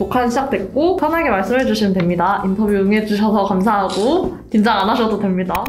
녹화 시작됐고 편하게 말씀해 주시면 됩니다. 인터뷰 응해 주셔서 감사하고 긴장 안 하셔도 됩니다.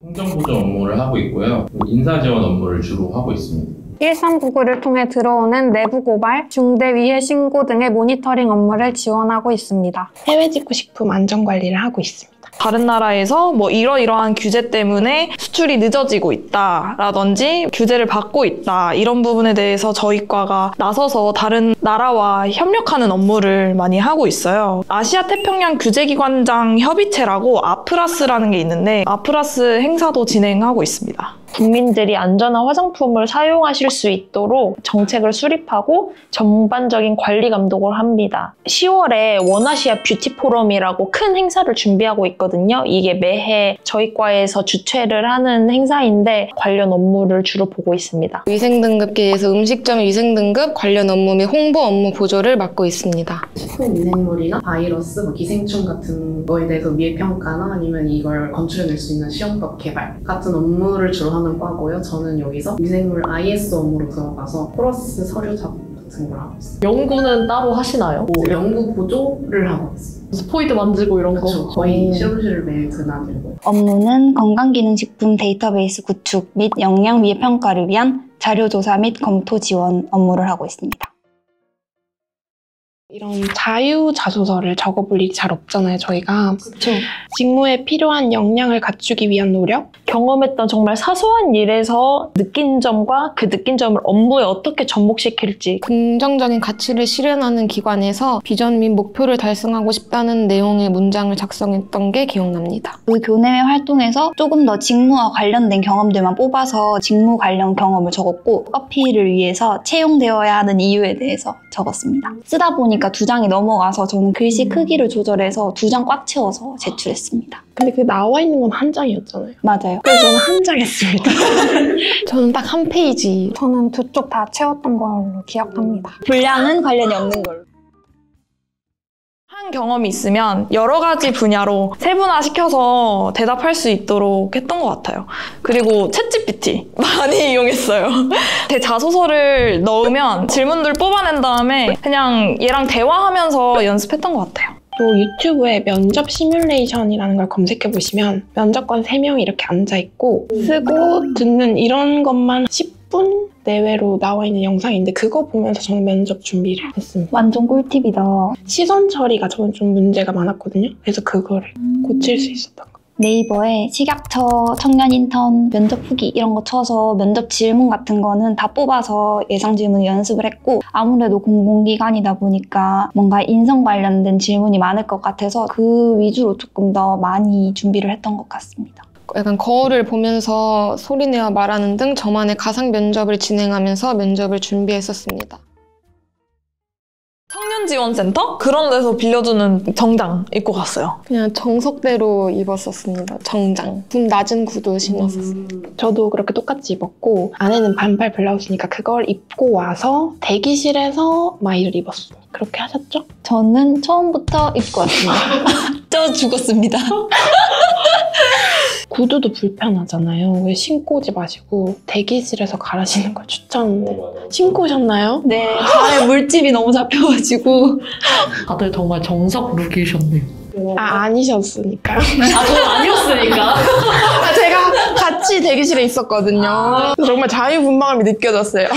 행정보조 업무를 하고 있고요. 인사지원 업무를 주로 하고 있습니다. 1399를 통해 들어오는 내부 고발, 중대 위해 신고 등의 모니터링 업무를 지원하고 있습니다. 해외 직구 식품 안전 관리를 하고 있습니다. 다른 나라에서 뭐 이러이러한 규제 때문에 수출이 늦어지고 있다라든지 규제를 받고 있다 이런 부분에 대해서 저희 과가 나서서 다른 나라와 협력하는 업무를 많이 하고 있어요. 아시아 태평양 규제기관장 협의체라고 아프라스라는 게 있는데 아프라스 행사도 진행하고 있습니다. 국민들이 안전한 화장품을 사용하실 수 있도록 정책을 수립하고 전반적인 관리 감독을 합니다. 10월에 원아시아 뷰티 포럼이라고 큰 행사를 준비하고 있거든요. 이게 매해 저희 과에서 주최를 하는 행사인데 관련 업무를 주로 보고 있습니다. 위생등급계에서 음식점 위생등급 관련 업무 및 홍보 업무 보조를 맡고 있습니다. 식품 미생물이나 바이러스, 기생충 같은 거에 대해서 위해평가나 아니면 이걸 건축해낼 수 있는 시험법 개발 같은 업무를 주로 하는 과고요. 저는 여기서 미생물 IS 업무로 들어가서 코러스 서류 작업 같은 걸 하고 있어요. 연구는 따로 하시나요? 연구 보조를 하고 있어요. 스포이드 만지고 이런 그렇죠. 거? 거의 실험실을 매일 드나들고. 업무는 건강기능식품 데이터베이스 구축 및 영양 위해 평가를 위한 자료조사 및 검토 지원 업무를 하고 있습니다. 이런 자유자소서를 적어볼 일이 잘 없잖아요, 저희가. 그렇죠. 직무에 필요한 역량을 갖추기 위한 노력? 경험했던 정말 사소한 일에서 느낀 점과 그 느낀 점을 업무에 어떻게 접목시킬지 긍정적인 가치를 실현하는 기관에서 비전 및 목표를 달성하고 싶다는 내용의 문장을 작성했던 게 기억납니다. 그 교내외 활동에서 조금 더 직무와 관련된 경험들만 뽑아서 직무 관련 경험을 적었고 어필을 위해서 채용되어야 하는 이유에 대해서 적었습니다. 쓰다 보니까 2장이 넘어가서 저는 글씨 크기를 조절해서 2장 꽉 채워서 제출했습니다. 근데 그 나와 있는 건 한 장이었잖아요. 맞아요. 그래서 저는 한 장 했습니다. 저는 딱 한 페이지. 저는 2쪽 다 채웠던 걸로 기억합니다. 분량은 관련이 없는 걸로. 한 경험이 있으면 여러 가지 분야로 세분화시켜서 대답할 수 있도록 했던 것 같아요. 그리고 챗GPT 많이 이용했어요. 제 자소서를 넣으면 질문들 뽑아낸 다음에 그냥 얘랑 대화하면서 연습했던 것 같아요. 또 유튜브에 면접 시뮬레이션이라는 걸 검색해보시면 면접관 3명이 이렇게 앉아있고 쓰고 듣는 이런 것만 10분 내외로 나와 있는 영상인데 그거 보면서 저는 면접 준비를 했습니다. 완전 꿀팁이다. 시선 처리가 저는 좀 문제가 많았거든요. 그래서 그거를 고칠 수 있었던 거. 네이버에 식약처, 청년 인턴, 면접 후기 이런 거 쳐서 면접 질문 같은 거는 다 뽑아서 예상 질문 연습을 했고 아무래도 공공기관이다 보니까 뭔가 인성 관련된 질문이 많을 것 같아서 그 위주로 조금 더 많이 준비를 했던 것 같습니다. 약간 거울을 보면서 소리내어 말하는 등 저만의 가상 면접을 진행하면서 면접을 준비했었습니다. 청년지원센터? 그런 데서 빌려주는 정장 입고 갔어요. 그냥 정석대로 입었었습니다. 정장. 좀 낮은 구두 신었었어요. 저도 그렇게 똑같이 입었고 안에는 반팔 블라우스니까 그걸 입고 와서 대기실에서 마이를 입었어요. 그렇게 하셨죠? 저는 처음부터 입고 왔습니다. 저 죽었습니다. 구두도 불편하잖아요. 왜 신고 오지 마시고 대기실에서 갈아신는 걸 추천합니다. 신고 오셨나요? 네, 발에 물집이 너무 잡혀가지고. 다들 정말 정석 룩이셨네요. 아니셨으니까. 저는 아니었으니까. 제가 같이 대기실에 있었거든요. 정말 자유분방함이 느껴졌어요.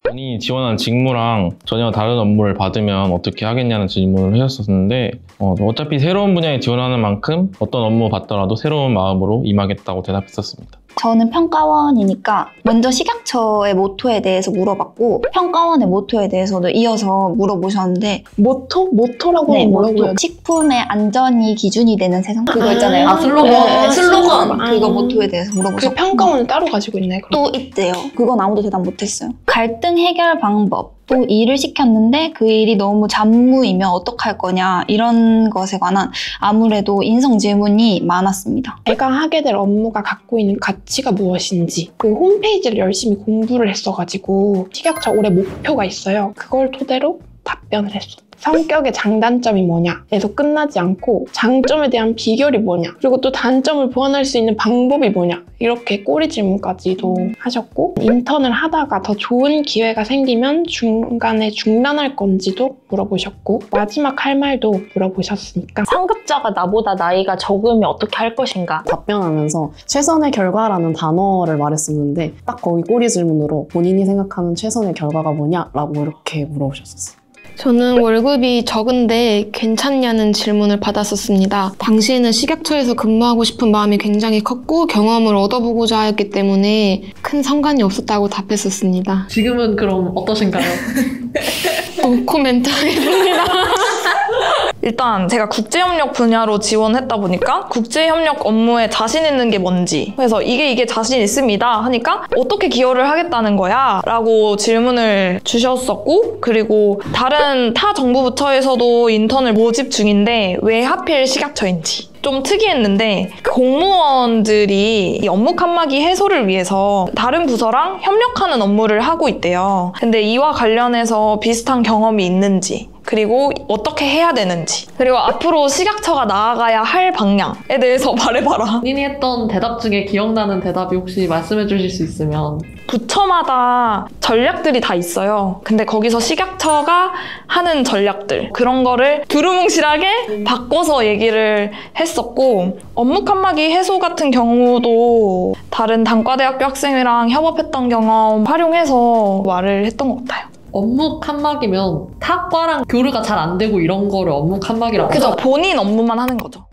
본인이 지원한 직무랑 전혀 다른 업무를 받으면 어떻게 하겠냐는 질문을 하셨었는데 어차피 새로운 분야에 지원하는 만큼 어떤 업무 받더라도 새로운 마음으로 임하겠다고 대답했었습니다. 저는 평가원이니까 먼저 식약처의 모토에 대해서 물어봤고 평가원의 모토에 대해서도 이어서 물어보셨는데 모토? 모토라고 하면 뭐라고요? 식품의 안전이 기준이 되는 세상 그거 있잖아요. 슬로건. 네, 슬로건. 그거 모토에 대해서 물어보셨고 그 평가원은 따로 가지고 있나요? 또 있대요. 그건 아무도 대답 못했어요. 갈등 해결 방법. 또 일을 시켰는데 그 일이 너무 잡무이면 어떡할 거냐 이런 것에 관한 아무래도 인성 질문이 많았습니다. 제가 하게 될 업무가 갖고 있는 가치가 무엇인지 그 홈페이지를 열심히 공부를 했어가지고 식약처 올해 목표가 있어요. 그걸 토대로 답변을 했었죠. 성격의 장단점이 뭐냐에서 끝나지 않고 장점에 대한 비결이 뭐냐, 그리고 또 단점을 보완할 수 있는 방법이 뭐냐, 이렇게 꼬리 질문까지도 하셨고, 인턴을 하다가 더 좋은 기회가 생기면 중간에 중단할 건지도 물어보셨고, 마지막 할 말도 물어보셨으니까. 상급자가 나보다 나이가 적으면 어떻게 할 것인가? 답변하면서 최선의 결과라는 단어를 말했었는데 딱 거기 꼬리 질문으로 본인이 생각하는 최선의 결과가 뭐냐라고 이렇게 물어보셨었어요. 저는 월급이 적은데 괜찮냐는 질문을 받았었습니다. 당시에는 식약처에서 근무하고 싶은 마음이 굉장히 컸고 경험을 얻어보고자 하였기 때문에 큰 상관이 없었다고 답했었습니다. 지금은 그럼 어떠신가요? 노코멘트 하겠습니다. 일단 제가 국제협력 분야로 지원했다 보니까 국제협력 업무에 자신 있는 게 뭔지, 그래서 이게 자신 있습니다 하니까 어떻게 기여를 하겠다는 거야? 라고 질문을 주셨었고, 그리고 다른 타 정부 부처에서도 인턴을 모집 중인데 왜 하필 식약처인지 좀 특이했는데, 공무원들이 이 업무 칸막이 해소를 위해서 다른 부서랑 협력하는 업무를 하고 있대요. 근데 이와 관련해서 비슷한 경험이 있는지, 그리고 어떻게 해야 되는지, 그리고 앞으로 식약처가 나아가야 할 방향에 대해서 말해봐라. 본인이 했던 대답 중에 기억나는 대답이 혹시 말씀해 주실 수 있으면. 부처마다 전략들이 다 있어요. 근데 거기서 식약처가 하는 전략들, 그런 거를 두루뭉실하게 바꿔서 얘기를 했었고, 업무 칸막이 해소 같은 경우도 다른 단과대학교 학생이랑 협업했던 경험 활용해서 말을 했던 것 같아요. 업무 칸막이면 타과랑 교류가 잘 안 되고 이런 거를 업무 칸막이라고 그죠. 하잖아요. 본인 업무만 하는 거죠.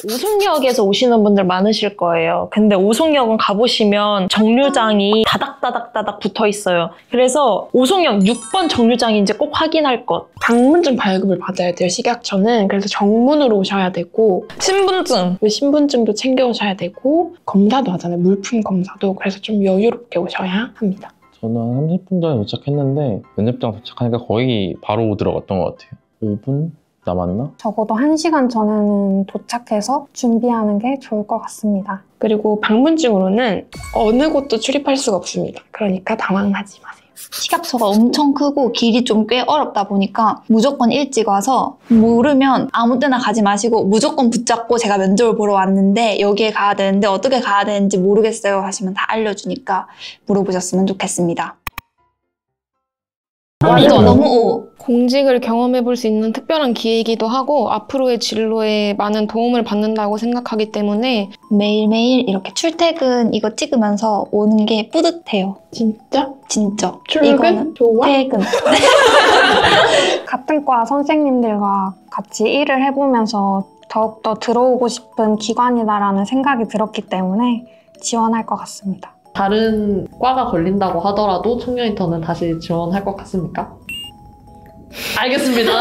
우송역에서 오시는 분들 많으실 거예요. 근데 우송역은 가보시면 정류장이 다닥다닥다닥 붙어 있어요. 그래서 우송역 6번 정류장인지 꼭 확인할 것. 방문증 발급을 받아야 돼요, 식약처는. 그래서 정문으로 오셔야 되고, 신분증도 챙겨오셔야 되고, 검사도 하잖아요, 물품 검사도. 그래서 좀 여유롭게 오셔야 합니다. 저는 한 30분 전에 도착했는데 면접장 도착하니까 거의 바로 들어갔던 것 같아요. 5분 남았나? 적어도 1시간 전에는 도착해서 준비하는 게 좋을 것 같습니다. 그리고 방문증으로는 어느 곳도 출입할 수가 없습니다. 그러니까 당황하지 마세요. 식약처가 엄청 크고 길이 좀 꽤 어렵다 보니까 무조건 일찍 와서 모르면 아무 때나 가지 마시고 무조건 붙잡고 제가 면접을 보러 왔는데 여기에 가야 되는데 어떻게 가야 되는지 모르겠어요 하시면 다 알려주니까 물어보셨으면 좋겠습니다. 완전 너무 공직을 경험해볼 수 있는 특별한 기회이기도 하고 앞으로의 진로에 많은 도움을 받는다고 생각하기 때문에 매일매일 이렇게 출퇴근 이거 찍으면서 오는 게 뿌듯해요. 진짜? 진짜. 출근? 이거는 좋아? 퇴근. 같은 과 선생님들과 같이 일을 해보면서 더욱더 들어오고 싶은 기관이다라는 생각이 들었기 때문에 지원할 것 같습니다. 다른 과가 걸린다고 하더라도 청년 인턴은 다시 지원할 것 같습니까? 알겠습니다.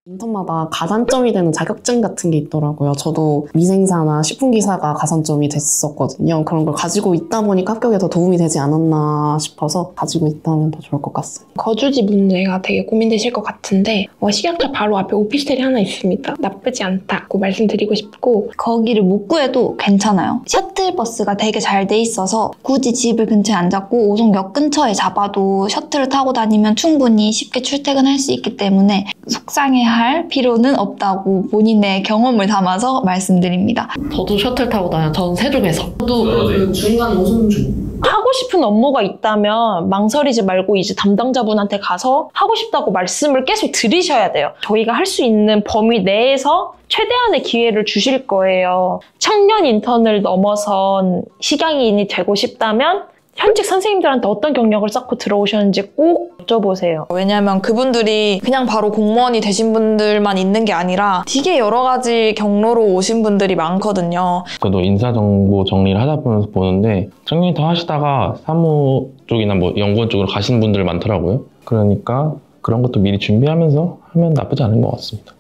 인턴마다 가산점이 되는 자격증 같은 게 있더라고요. 저도 미생사나 식품기사가 가산점이 됐었거든요. 그런 걸 가지고 있다 보니까 합격에 더 도움이 되지 않았나 싶어서 가지고 있다면 더 좋을 것 같습니다. 거주지 문제가 되게 고민되실 것 같은데 식약처 바로 앞에 오피스텔이 하나 있습니다. 나쁘지 않다고 말씀드리고 싶고, 거기를 못 구해도 괜찮아요. 셔틀버스가 되게 잘 돼 있어서 굳이 집을 근처에 안 잡고 오송역 근처에 잡아도 셔틀을 타고 다니면 충분히 쉽게 출퇴근할 수 있기 때문에 속상해할 필요는 없다고 본인의 경험을 담아서 말씀드립니다. 저도 셔틀 타고 다녀요. 전 세종에서. 저도 그 중간 오송중. 하고 싶은 업무가 있다면 망설이지 말고 이제 담당자분한테 가서 하고 싶다고 말씀을 계속 들으셔야 돼요. 저희가 할 수 있는 범위 내에서 최대한의 기회를 주실 거예요. 청년 인턴을 넘어선 식양인이 되고 싶다면 현직 선생님들한테 어떤 경력을 쌓고 들어오셨는지 꼭 여쭤보세요. 왜냐면 그분들이 그냥 바로 공무원이 되신 분들만 있는 게 아니라 되게 여러 가지 경로로 오신 분들이 많거든요. 저도 인사정보 정리를 하다 보면서 보는데 청년 인턴 하시다가 사무 쪽이나 뭐 연구원 쪽으로 가시는 분들 많더라고요. 그러니까 그런 것도 미리 준비하면서 하면 나쁘지 않은 것 같습니다.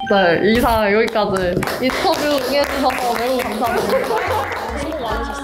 네, 이상 여기까지 인터뷰 응해주셔서 매우 감사드립니다. 수고 많으셨습니다.